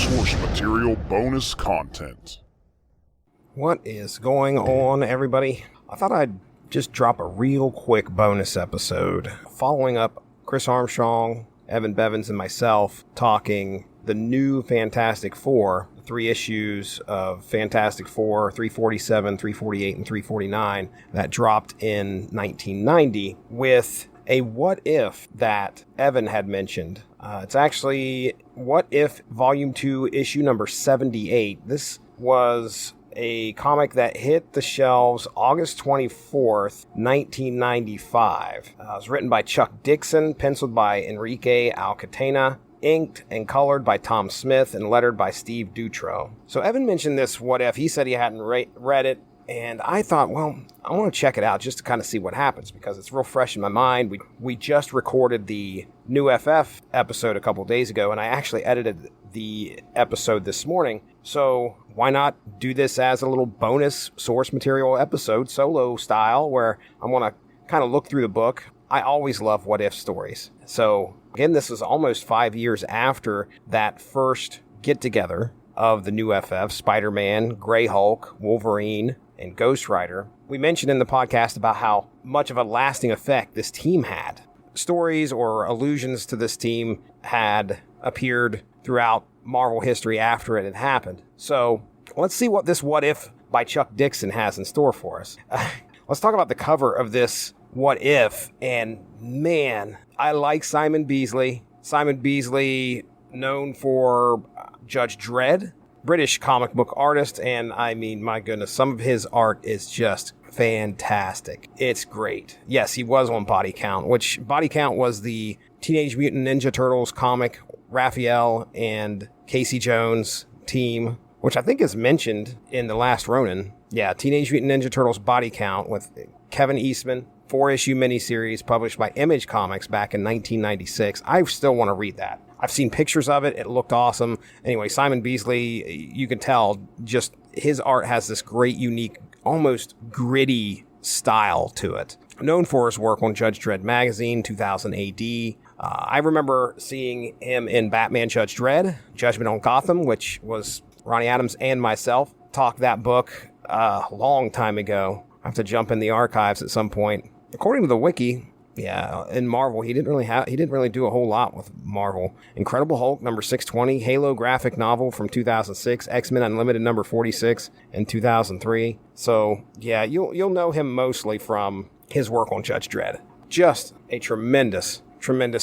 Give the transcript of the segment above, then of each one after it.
Source material bonus content. What is going on, everybody? I thought I'd just drop a real quick bonus episode following up Chris Armstrong, Evan Bevins, and myself talking the new Fantastic Four, 3 issues of Fantastic Four, 347, 348, and 349 that dropped in 1990 with a what if that Evan had mentioned. It's actually What If Volume 2, issue number 78. This was a comic that hit the shelves August 24th, 1995. It was written by Chuck Dixon, penciled by Enrique Alcatena, inked and colored by Tom Smith, and lettered by Steve Dutro. So Evan mentioned this What If. He said he hadn't read it, and I thought, well, I want to check it out just to kind of see what happens, because it's real fresh in my mind. We just recorded the new FF episode a couple days ago, and I actually edited the episode this morning. So why not do this as a little bonus source material episode, solo style, where I want to kind of look through the book. I always love what if stories. So again, this is almost 5 years after that first get together of the new FF, Spider-Man, Grey Hulk, Wolverine, and Ghost Rider. We mentioned in the podcast about how much of a lasting effect this team had. Stories or allusions to this team had appeared throughout Marvel history after it had happened. So let's see what this What If by Chuck Dixon has in store for us. Let's talk about the cover of this What If. And man, I like Simon Beasley. Simon Beasley, known for Judge Dredd, British comic book artist, and I mean, my goodness, some of his art is just fantastic. It's great. Yes, he was on Body Count, which Body Count was the Teenage Mutant Ninja Turtles comic, Raphael and Casey Jones team, which I think is mentioned in The Last Ronin. Yeah, Teenage Mutant Ninja Turtles Body Count with Kevin Eastman, 4-issue miniseries published by Image Comics back in 1996. I still want to read that. I've seen pictures of it. It looked awesome. Anyway, Simon Beasley, you can tell just his art has this great, unique, almost gritty style to it. Known for his work on Judge Dredd magazine, 2000 AD. I remember seeing him in Batman Judge Dredd, Judgment on Gotham, which was Ronnie Adams and myself talked that book a long time ago. I have to jump in the archives at some point. According to the wiki, yeah, in Marvel, he didn't really do a whole lot with Marvel. Incredible Hulk number 620, Halo graphic novel from 2006, X-Men Unlimited number 46 in 2003. So yeah, you'll know him mostly from his work on Judge Dredd. Just a tremendous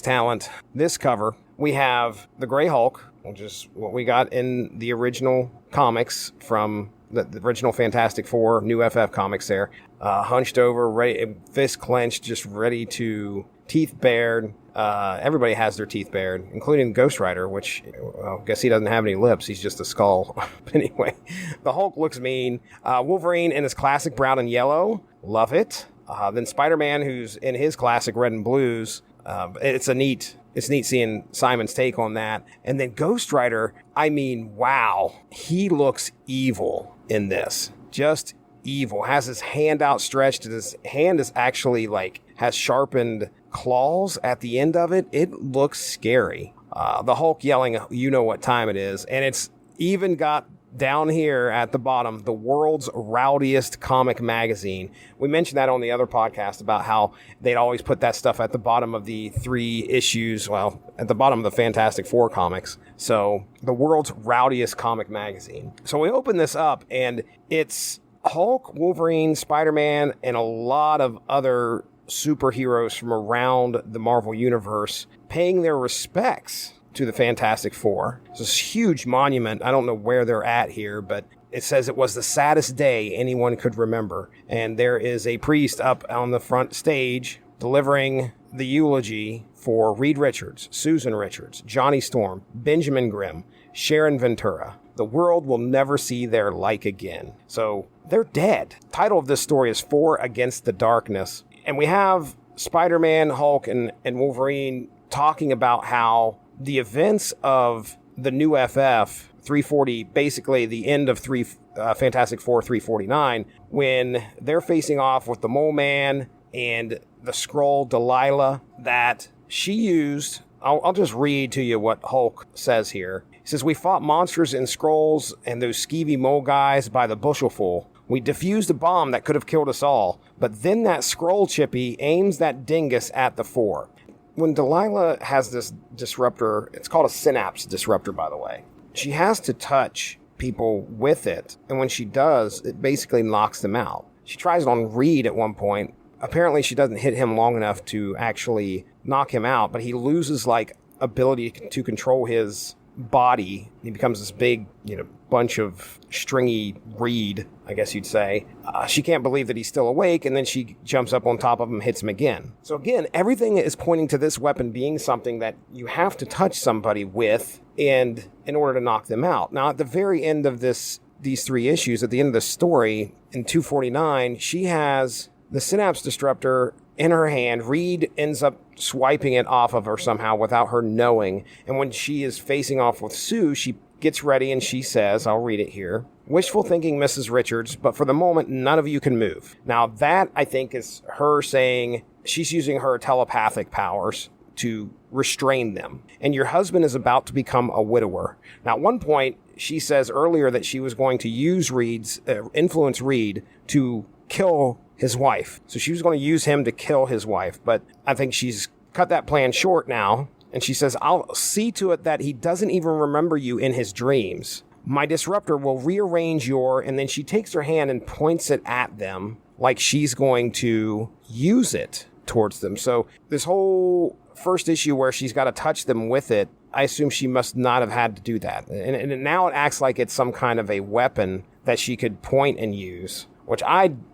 talent. This cover, we have the Grey Hulk, which is what we got in the original comics from the original Fantastic Four, new FF comics there. Hunched over, ready, fist clenched, just ready to, teeth bared. Everybody has their teeth bared, including Ghost Rider, which, well, I guess he doesn't have any lips. He's just a skull. But anyway, the Hulk looks mean. Wolverine in his classic brown and yellow. Love it. Then Spider-Man, who's in his classic red and blues. It's neat seeing Simon's take on that. And then Ghost Rider, I mean, wow. He looks evil in this. Just evil. Has his hand outstretched. His hand is actually has sharpened claws at the end of it. It looks scary. The Hulk yelling, you know what time it is. And it's even got down here at the bottom, the world's rowdiest comic magazine. We mentioned that on the other podcast about how they'd always put that stuff at the bottom of the 3 issues, well, at the bottom of the Fantastic Four comics. So the world's rowdiest comic magazine. So we open this up and it's Hulk, Wolverine, Spider-Man, and a lot of other superheroes from around the Marvel Universe paying their respects to the Fantastic Four. It's this huge monument. I don't know where they're at here, but it says it was the saddest day anyone could remember. And there is a priest up on the front stage delivering the eulogy for Reed Richards, Susan Richards, Johnny Storm, Benjamin Grimm, Sharon Ventura. The world will never see their like again. So they're dead. The title of this story is Four Against the Darkness. And we have Spider-Man, Hulk, and Wolverine talking about how the events of the new FF 340, basically the end of Fantastic Four 349, when they're facing off with the Mole Man and the Skrull Delilah, that she used. I'll just read to you what Hulk says here. He says, we fought monsters and Skrulls and those skeevy mole guys by the bushelful. We defused a bomb that could have killed us all, but then that Skrull chippy aims that dingus at the four. When Delilah has this disruptor, it's called a synapse disruptor, by the way, she has to touch people with it, and when she does, it basically knocks them out. She tries it on Reed at one point. Apparently, she doesn't hit him long enough to actually knock him out, but he loses, ability to control his body. He becomes this big, bunch of stringy reed, I guess you'd say. She can't believe that he's still awake, and then she jumps up on top of him, hits him again. So again, everything is pointing to this weapon being something that you have to touch somebody with and in order to knock them out. Now, at the very end of these 3 issues, at the end of the story, in 249, she has the synapse disruptor in her hand. Reed ends up swiping it off of her somehow without her knowing. And when she is facing off with Sue, she gets ready and she says, I'll read it here, "Wishful thinking, Mrs. Richards, but for the moment, none of you can move." Now that, I think, is her saying she's using her telepathic powers to restrain them. And your husband is about to become a widower. Now, at one point, she says earlier that she was going to use influence Reed to kill his wife. So she was going to use him to kill his wife. But I think she's cut that plan short now. And she says, "I'll see to it that he doesn't even remember you in his dreams. My disruptor will rearrange your," and then she takes her hand and points it at them like she's going to use it towards them. So this whole first issue where she's got to touch them with it, I assume she must not have had to do that. And now it acts like it's some kind of a weapon that she could point and use, which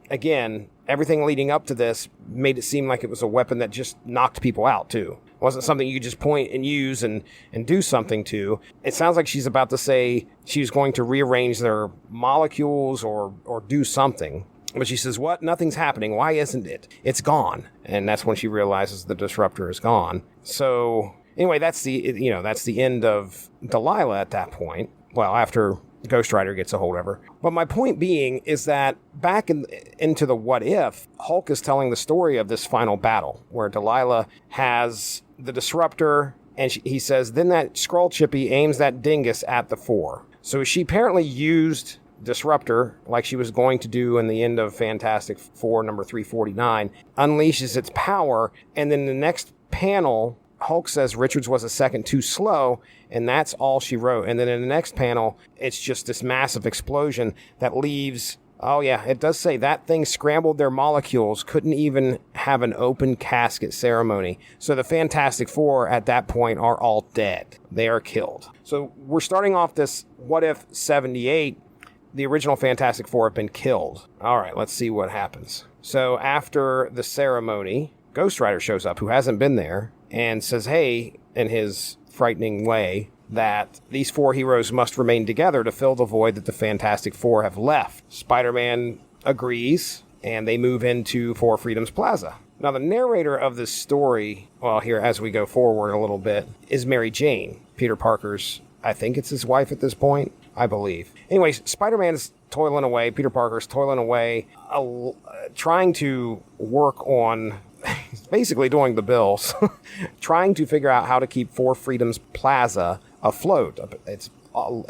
again, everything leading up to this made it seem like it was a weapon that just knocked people out too. It wasn't something you could just point and use and do something to. It sounds like she's about to say she's going to rearrange their molecules or do something. But she says, "What? Nothing's happening. Why isn't it? It's gone." And that's when she realizes the disruptor is gone. So anyway, that's the end of Delilah at that point. Well, after Ghost Rider gets a hold of her. But my point being is that back into the What If, Hulk is telling the story of this final battle where Delilah has the disruptor, and he says, then that Skrull chippy aims that dingus at the four. So she apparently used disruptor like she was going to do in the end of Fantastic Four number 349, unleashes its power, and then the next panel, Hulk says Richards was a second too slow, and that's all she wrote. And then in the next panel, it's just this massive explosion that leaves, oh yeah, it does say that thing scrambled their molecules, couldn't even have an open casket ceremony. So the Fantastic Four at that point are all dead. They are killed. So we're starting off this What If 78. The original Fantastic Four have been killed. All right, let's see what happens. So after the ceremony, Ghost Rider shows up, who hasn't been there, and says, hey, in his frightening way, that these 4 heroes must remain together to fill the void that the Fantastic Four have left. Spider-Man agrees, and they move into Four Freedoms Plaza. Now, the narrator of this story, well, here as we go forward a little bit, is Mary Jane, Peter Parker's, I think it's his wife at this point, I believe. Anyways, Spider-Man's toiling away, Peter Parker's toiling away, trying to work on basically doing the bills, trying to figure out how to keep Four Freedoms Plaza afloat.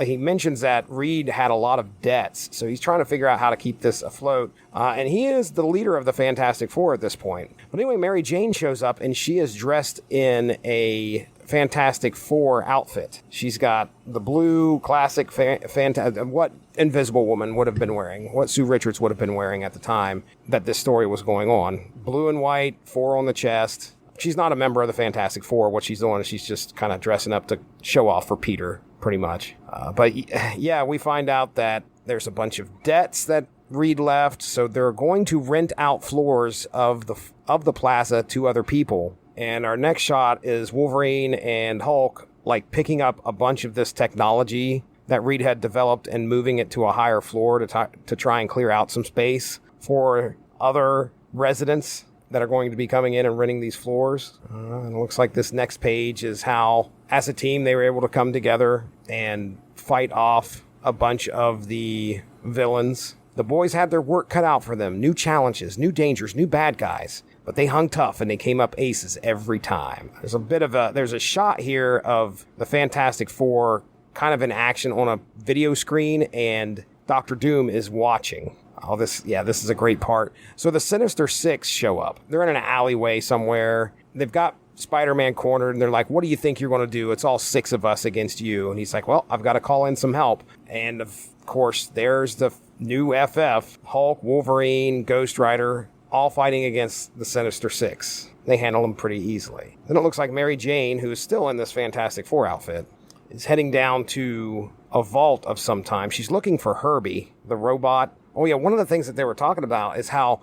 He mentions that Reed had a lot of debts, so he's trying to figure out how to keep this afloat. And he is the leader of the Fantastic Four at this point. But anyway, Mary Jane shows up, and she is dressed in a Fantastic Four outfit. She's got the blue classic what Invisible Woman would have been wearing, what Sue Richards would have been wearing at the time that this story was going on. Blue and white, 4 on the chest. She's not a member of the Fantastic Four. What she's doing is she's just kind of dressing up to show off for Peter, pretty much. But yeah, we find out that there's a bunch of debts that Reed left, so they're going to rent out floors of the plaza to other people. And our next shot is Wolverine and Hulk picking up a bunch of this technology that Reed had developed and moving it to a higher floor to try and clear out some space for other residents that are going to be coming in and renting these floors. And it looks like this next page is how, as a team, they were able to come together and fight off a bunch of the villains. The boys had their work cut out for them. New challenges, new dangers, new bad guys. But they hung tough and they came up aces every time. There's a shot here of the Fantastic Four kind of in action on a video screen, and Doctor Doom is watching. This is a great part. So the Sinister Six show up. They're in an alleyway somewhere. They've got Spider-Man cornered, and they're like, what do you think you're going to do? It's all 6 of us against you. And he's like, well, I've got to call in some help. And of course, there's the new FF, Hulk, Wolverine, Ghost Rider, all fighting against the Sinister Six. They handle them pretty easily. Then it looks like Mary Jane, who is still in this Fantastic Four outfit, is heading down to a vault of some time. She's looking for Herbie, the robot. Oh yeah, one of the things that they were talking about is how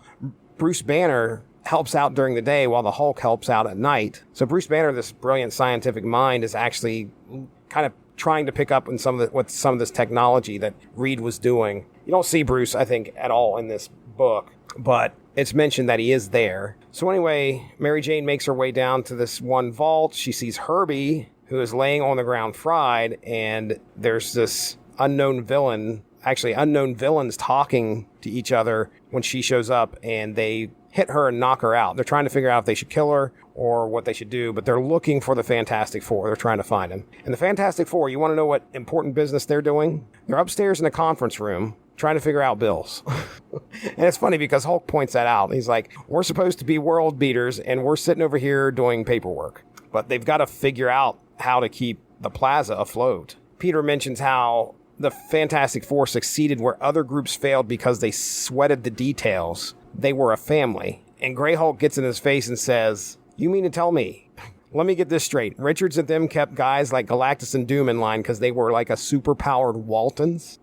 Bruce Banner helps out during the day while the Hulk helps out at night. So Bruce Banner, this brilliant scientific mind, is actually kind of trying to pick up on some of this technology that Reed was doing. You don't see Bruce, I think, at all in this book, but it's mentioned that he is there. So anyway, Mary Jane makes her way down to this one vault. She sees Herbie, who is laying on the ground fried, and there's this unknown villains talking to each other when she shows up, and they hit her and knock her out. They're trying to figure out if they should kill her or what they should do, but they're looking for the Fantastic Four. They're trying to find him. And the Fantastic Four, you want to know what important business they're doing? They're upstairs in a conference room trying to figure out bills. And it's funny because Hulk points that out. He's like, we're supposed to be world beaters, and we're sitting over here doing paperwork. But they've got to figure out how to keep the plaza afloat. Peter mentions how the Fantastic Four succeeded where other groups failed because they sweated the details. They were a family. And Grey Hulk gets in his face and says, you mean to tell me? Let me get this straight. Richards and them kept guys like Galactus and Doom in line because they were like a super-powered Waltons?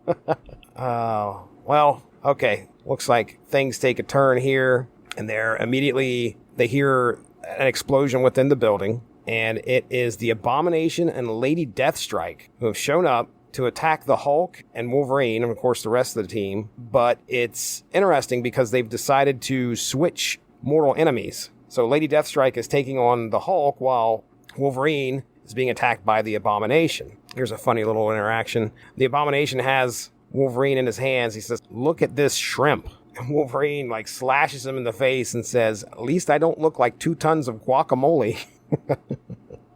Well, okay. Looks like things take a turn here. And they hear an explosion within the building. And it is the Abomination and Lady Deathstrike who have shown up to attack the Hulk and Wolverine, and of course the rest of the team. But it's interesting because they've decided to switch mortal enemies. So Lady Deathstrike is taking on the Hulk while Wolverine is being attacked by the Abomination. Here's a funny little interaction. The Abomination has Wolverine in his hands. He says, look at this shrimp. And Wolverine slashes him in the face and says, at least I don't look like 2 tons of guacamole.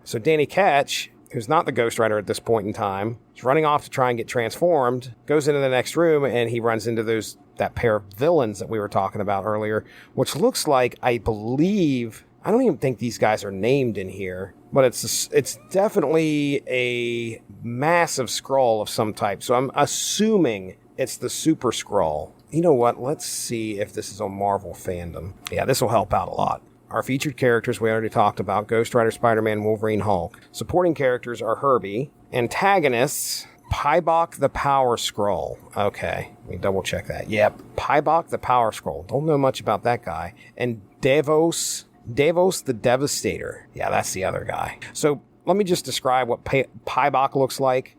So Danny Ketch, who's not the Ghost Rider at this point in time, is running off to try and get transformed, goes into the next room, and he runs into that pair of villains that we were talking about earlier, which looks like, I believe, I don't even think these guys are named in here, but it's definitely a massive Skrull of some type. So I'm assuming it's the Super Skrull. You know what? Let's see if this is on Marvel Fandom. Yeah, this will help out a lot. Our featured characters we already talked about: Ghost Rider, Spider-Man, Wolverine, Hulk. Supporting characters are Herbie. Antagonists, Pybok the Power Skrull. Okay, let me double check that. Yep, Pybok the Power Skrull. Don't know much about that guy. And Davos the Devastator. Yeah, that's the other guy. So let me just describe what Pybok looks like.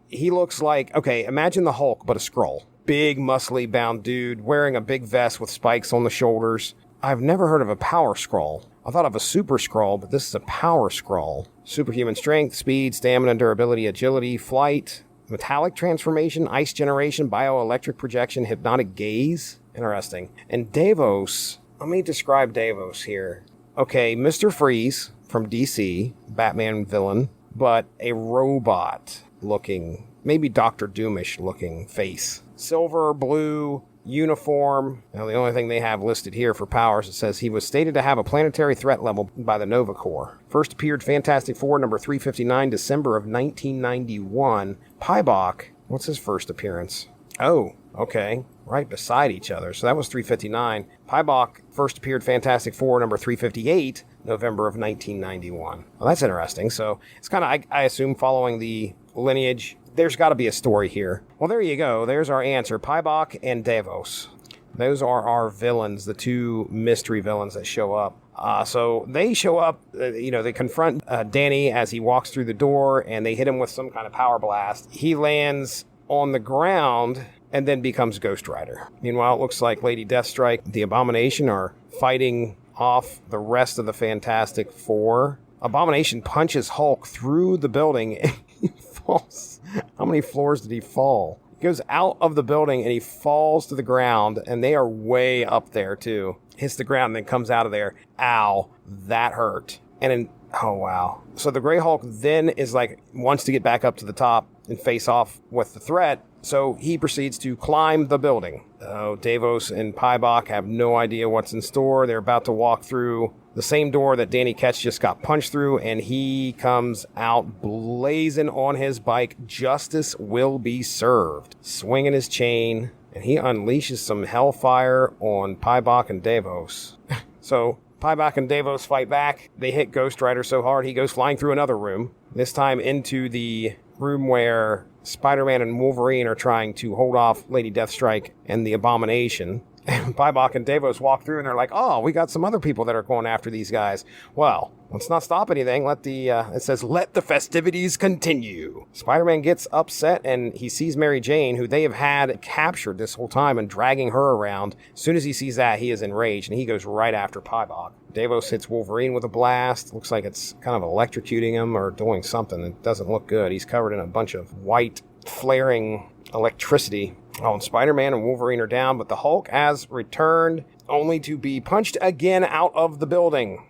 He looks like, okay, imagine the Hulk, but a Skrull. Big, muscly bound dude wearing a big vest with spikes on the shoulders. I've never heard of a Power Skrull. I thought of a Super Skrull, but this is a Power Skrull. Superhuman strength, speed, stamina, durability, agility, flight, metallic transformation, ice generation, bioelectric projection, hypnotic gaze. Interesting. And Davos, let me describe Davos here. Okay, Mr. Freeze from DC, Batman villain, but a robot looking, maybe Dr. Doomish looking face. Silver, blue, uniform. Now, the only thing they have listed here for powers, it says he was stated to have a planetary threat level by the Nova Corps. First appeared Fantastic Four number 359, December of 1991. Pybok, what's his first appearance? Oh, okay. Right beside each other. So that was 359. Pybok first appeared Fantastic Four number 358, November of 1991. Well, that's interesting. So it's kind of, I assume, following the lineage. There's got to be a story here. Well, there you go. There's our answer. Pybok and Davos. Those are our villains, the 2 mystery villains that show up. So they show up, they confront Danny as he walks through the door, and they hit him with some kind of power blast. He lands on the ground and then becomes Ghost Rider. Meanwhile, it looks like Lady Deathstrike, the Abomination, are fighting off the rest of the Fantastic Four. Abomination punches Hulk through the building and he falls. How many floors did he fall? He goes out of the building and he falls to the ground, and they are way up there too. Hits the ground and then comes out of there. Ow, that hurt. oh wow. So the Grey Hulk then is wants to get back up to the top and face off with the threat. So he proceeds to climb the building. Davos and Pybok have no idea what's in store. They're about to walk through the same door that Danny Ketch just got punched through, and he comes out blazing on his bike. Justice will be served. Swinging his chain, and he unleashes some hellfire on Pybok and Davos. So Pybok and Davos fight back. They hit Ghost Rider so hard he goes flying through another room, this time into the room where Spider-Man and Wolverine are trying to hold off Lady Deathstrike and the Abomination. And Pybok and Davos walk through and they're like, oh, we got some other people that are going after these guys. Well, let's not stop anything. It says, let the festivities continue. Spider-Man gets upset and he sees Mary Jane, who they have had captured this whole time and dragging her around. As soon as he sees that, he is enraged and he goes right after Pybok. Davos hits Wolverine with a blast. Looks like it's kind of electrocuting him or doing something. It doesn't look good. He's covered in a bunch of white, flaring electricity. Oh, and Spider-Man and Wolverine are down, but the Hulk has returned only to be punched again out of the building.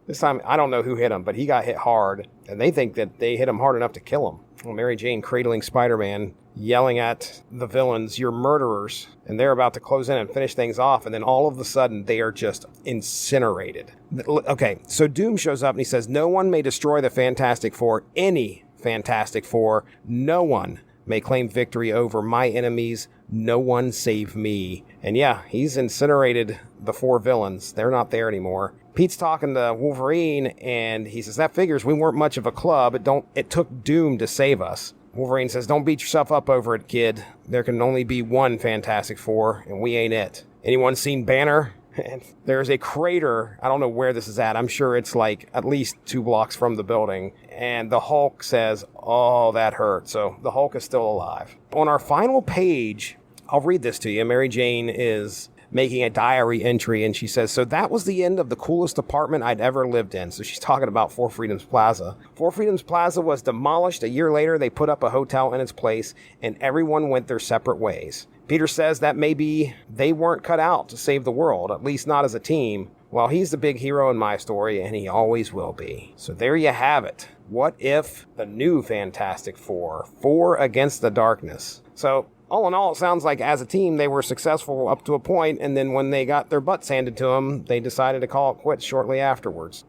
This time, I don't know who hit him, but he got hit hard, and they think that they hit him hard enough to kill him. Well, Mary Jane cradling Spider-Man, yelling at the villains, you're murderers, and they're about to close in and finish things off, and then all of a sudden, they are just incinerated. Okay, so Doom shows up, and he says, no one may destroy the Fantastic Four, any Fantastic Four, no one may claim victory over my enemies, no one save me. And yeah, he's incinerated the four villains. They're not there anymore. Pete's talking to Wolverine, and he says, that figures we weren't much of a club. It took Doom to save us. Wolverine says, don't beat yourself up over it, kid. There can only be one Fantastic Four, and we ain't it. Anyone seen Banner? And there's a crater. I don't know where this is at. I'm sure it's at least 2 blocks from the building. And the Hulk says, oh, that hurt. So the Hulk is still alive. On our final page, I'll read this to you. Mary Jane is making a diary entry, and she says, so that was the end of the coolest apartment I'd ever lived in. So she's talking about Four Freedoms Plaza. Four Freedoms Plaza was demolished. A year later, they put up a hotel in its place, and everyone went their separate ways. Peter says that maybe they weren't cut out to save the world, at least not as a team. Well, he's the big hero in my story, and he always will be. So there you have it. What if the new Fantastic Four against the darkness? So all in all, it sounds like as a team, they were successful up to a point, and then when they got their butts handed to them, they decided to call it quits shortly afterwards.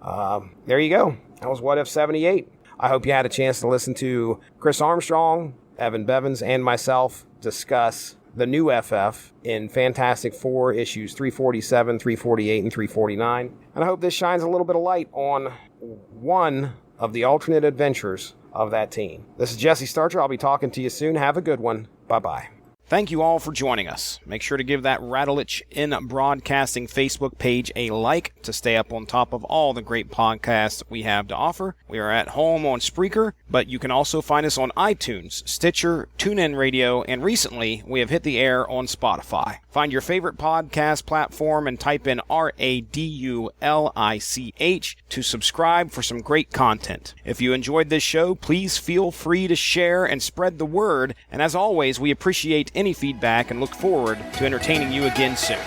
There you go. That was What If 78. I hope you had a chance to listen to Chris Armstrong, Evan Bevins, and myself discuss the new FF in Fantastic Four issues 347, 348, and 349. And I hope this shines a little bit of light on one of the alternate adventures of that team. This is Jesse Starcher. I'll be talking to you soon. Have a good one. Bye-bye. Thank you all for joining us. Make sure to give that Rattlich in Broadcasting Facebook page a like to stay up on top of all the great podcasts we have to offer. We are at home on Spreaker, but you can also find us on iTunes, Stitcher, TuneIn Radio, and recently we have hit the air on Spotify. Find your favorite podcast platform and type in RADULICH to subscribe for some great content. If you enjoyed this show, please feel free to share and spread the word, and as always, we appreciate any feedback and look forward to entertaining you again soon.